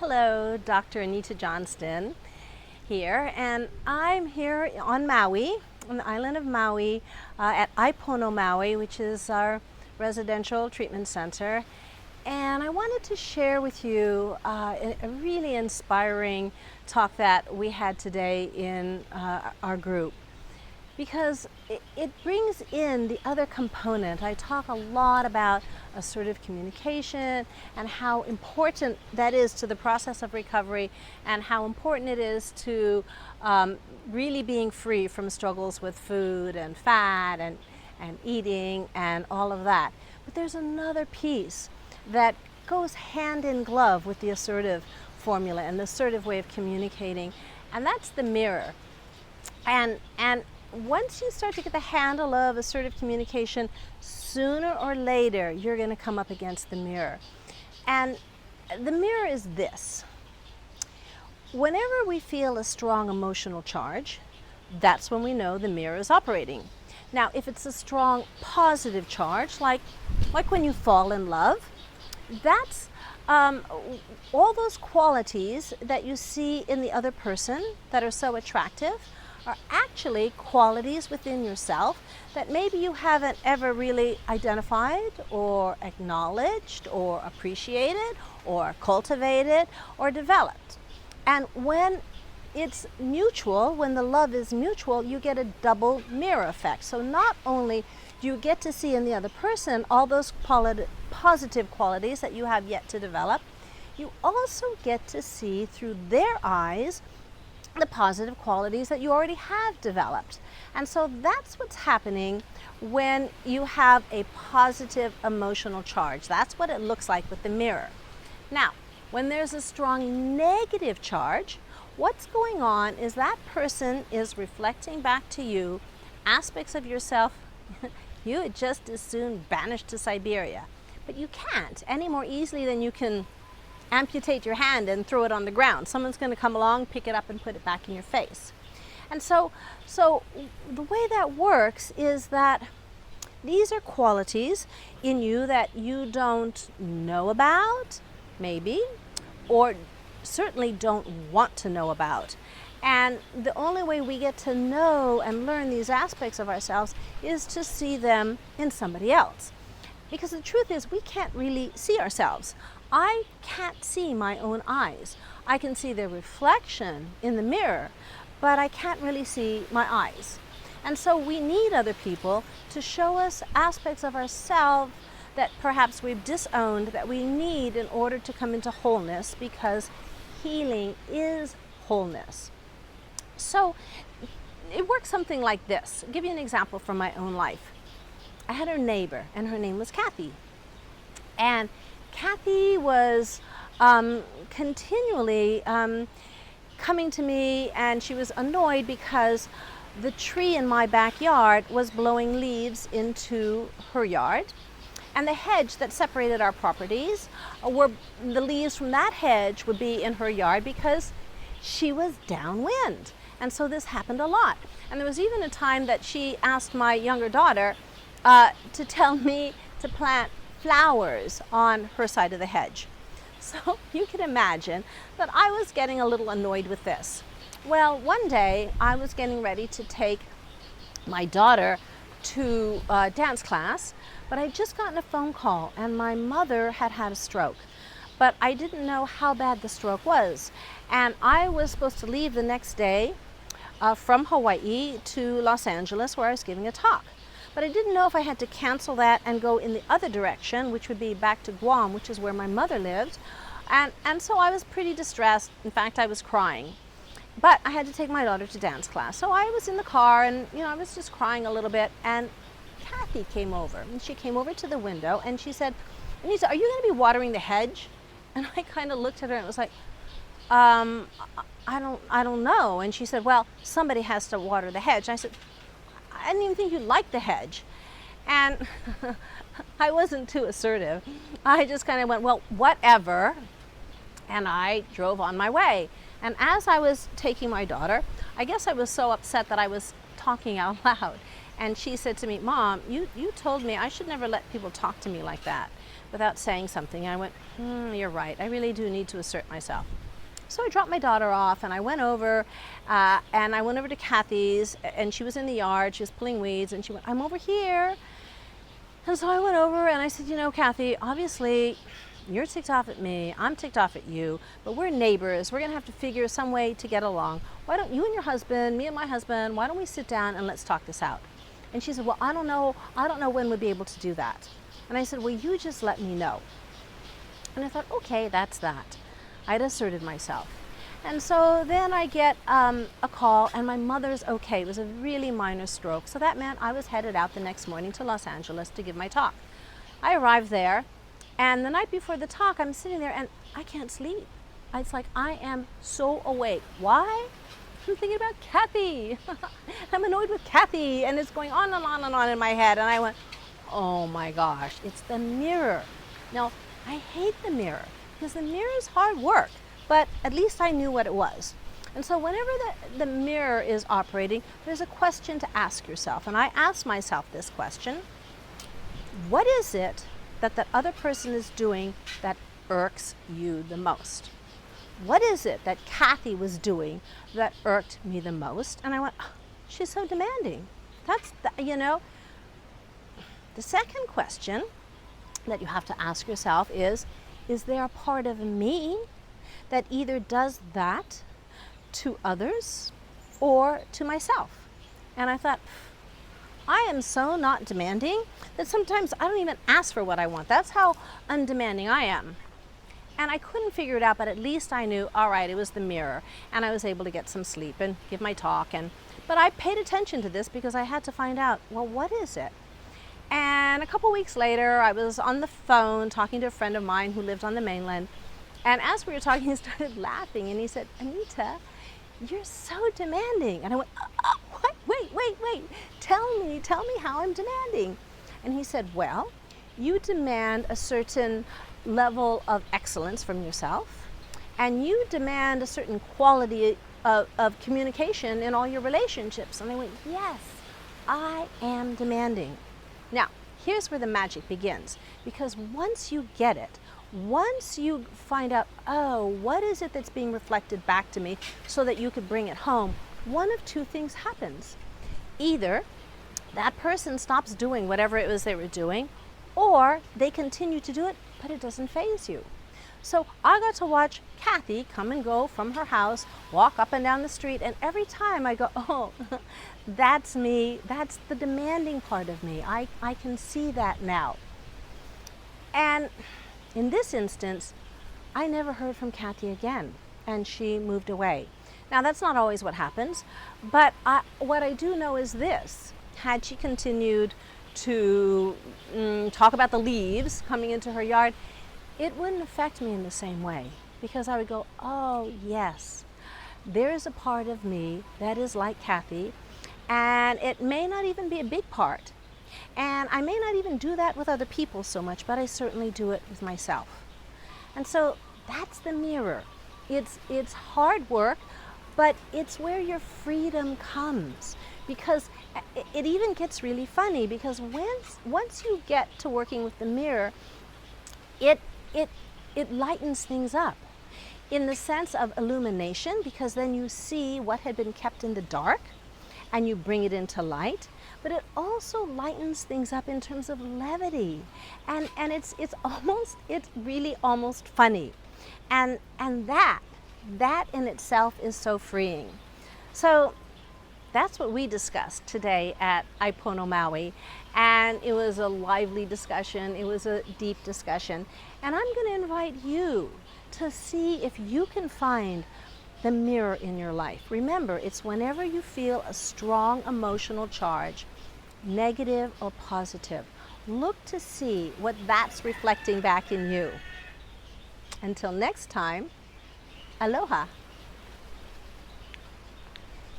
Hello, Dr. Dranitajohnston here, and I'm here on Maui, on the island of Maui, at Ipono Maui, which is our residential treatment center. And I wanted to share with you a really inspiring talk that we had today in our group, because it brings in the other component. I talk a lot about assertive communication and how important that is to the process of recovery, and how important it is to really being free from struggles with food and fat and eating and all of that. But there's another piece that goes hand in glove with the assertive formula and the assertive way of communicating, and that's the mirror. And once you start to get the handle of assertive communication, sooner or later you're going to come up against the mirror. And the mirror is this: whenever we feel a strong emotional charge, that's when we know the mirror is operating. Now, if it's a strong positive charge, like when you fall in love, that's all those qualities that you see in the other person that are so attractive are actually qualities within yourself that maybe you haven't ever really identified or acknowledged or appreciated or cultivated or developed. And when it's mutual, when the love is mutual, you get a double mirror effect. So not only do you get to see in the other person all those positive qualities that you have yet to develop, you also get to see through their eyes the positive qualities that you already have developed. And so that's what's happening when you have a positive emotional charge. That's what it looks like with the mirror. Now, when there's a strong negative charge, what's going on is that person is reflecting back to you aspects of yourself you would just as soon banish to Siberia. But you can't any more easily than you can amputate your hand and throw it on the ground. Someone's going to come along, pick it up, and put it back in your face. And so the way that works is that these are qualities in you that you don't know about, maybe, or certainly don't want to know about. And the only way we get to know and learn these aspects of ourselves is to see them in somebody else. Because the truth is, we can't really see ourselves. I can't see my own eyes. I can see their reflection in the mirror, but I can't really see my eyes. And so we need other people to show us aspects of ourselves that perhaps we've disowned, that we need in order to come into wholeness, because healing is wholeness. So it works something like this. I'll give you an example from my own life. I had a neighbor, and her name was Kathy. And Kathy was continually coming to me, and she was annoyed because the tree in my backyard was blowing leaves into her yard, and the hedge that separated our properties, the leaves from that hedge would be in her yard because she was downwind. And so this happened a lot. And there was even a time that she asked my younger daughter to tell me to plant flowers on her side of the hedge. So you can imagine that I was getting a little annoyed with this. Well, one day I was getting ready to take my daughter to dance class, but I'd just gotten a phone call, and my mother had had a stroke. But I didn't know how bad the stroke was. And I was supposed to leave the next day from Hawaii to Los Angeles, where I was giving a talk. But I didn't know if I had to cancel that and go in the other direction, which would be back to Guam, which is where my mother lived. And so I was pretty distressed. In fact, I was crying. But I had to take my daughter to dance class. So I was in the car, and I was just crying a little bit. And Kathy came over. And she came over to the window, and she said, "Anita, are you going to be watering the hedge?" And I kind of looked at her and was like, I don't know. And she said, "Well, somebody has to water the hedge." And I said, "I didn't even think you liked the hedge." And I wasn't too assertive. I just kind of went, "Well, whatever." And I drove on my way. And as I was taking my daughter, I guess I was so upset that I was talking out loud. And she said to me, "Mom, you told me I should never let people talk to me like that." without saying something. I went, you're right, I really do need to assert myself. So I dropped my daughter off and I went over to Kathy's, and she was in the yard, she was pulling weeds, and she went, I'm over here. And so I went over and I said, you know, Kathy, obviously you're ticked off at me, I'm ticked off at you, but we're neighbors, we're gonna have to figure some way to get along. Why don't you and your husband, me and my husband, why don't we sit down and let's talk this out? And she said, well, I don't know when we'll be able to do that. And I said, well, you just let me know. And I thought, okay, that's that. I'd asserted myself. And so then I get a call, and my mother's okay. It was a really minor stroke. So that meant I was headed out the next morning to Los Angeles to give my talk. I arrived there, and the night before the talk, I'm sitting there and I can't sleep. It's like I am so awake. Why? I'm thinking about Kathy. I'm annoyed with Kathy, and it's going on and on and on in my head. And I went, oh my gosh, it's the mirror. Now, I hate the mirror because the mirror is hard work, but at least I knew what it was. And so whenever the mirror is operating, there's a question to ask yourself. And I asked myself this question: what is it that that other person is doing that irks you the most? What is it that Kathy was doing that irked me the most? And I went, oh, she's so demanding. That's, you know. The second question that you have to ask yourself is there a part of me that either does that to others or to myself? And I thought, I am so not demanding that sometimes I don't even ask for what I want. That's how undemanding I am. And I couldn't figure it out, but at least I knew, all right, it was the mirror. And I was able to get some sleep and give my talk. But I paid attention to this because I had to find out, well, what is it? And a couple weeks later, I was on the phone talking to a friend of mine who lived on the mainland. And as we were talking, he started laughing and he said, Anita, you're so demanding. And I went, what? Wait, tell me how I'm demanding. And he said, well, you demand a certain level of excellence from yourself, and you demand a certain quality of communication in all your relationships. And I went, yes, I am demanding. Now, here's where the magic begins, because once you get it, once you find out, oh, what is it that's being reflected back to me so that you could bring it home, one of two things happens. Either that person stops doing whatever it was they were doing, or they continue to do it, but it doesn't faze you. So I got to watch Kathy come and go from her house, walk up and down the street, and every time I go, oh, that's me, that's the demanding part of me. I can see that now. And in this instance, I never heard from Kathy again, and she moved away. Now, that's not always what happens, but what I do know is this: had she continued to talk about the leaves coming into her yard, it wouldn't affect me in the same way, because I would go, oh yes, there is a part of me that is like Kathy, and it may not even be a big part, and I may not even do that with other people so much, but I certainly do it with myself. And so that's the mirror. It's hard work, but it's where your freedom comes, because it even gets really funny, because once you get to working with the mirror, it lightens things up in the sense of illumination, because then you see what had been kept in the dark and you bring it into light. But it also lightens things up in terms of levity, and it's really almost funny, and that in itself is so freeing. So that's what we discussed today at Ipono Maui, and it was a lively discussion, it was a deep discussion, and I'm going to invite you to see if you can find the mirror in your life. Remember, it's whenever you feel a strong emotional charge, negative or positive, look to see what that's reflecting back in you. Until next time, aloha.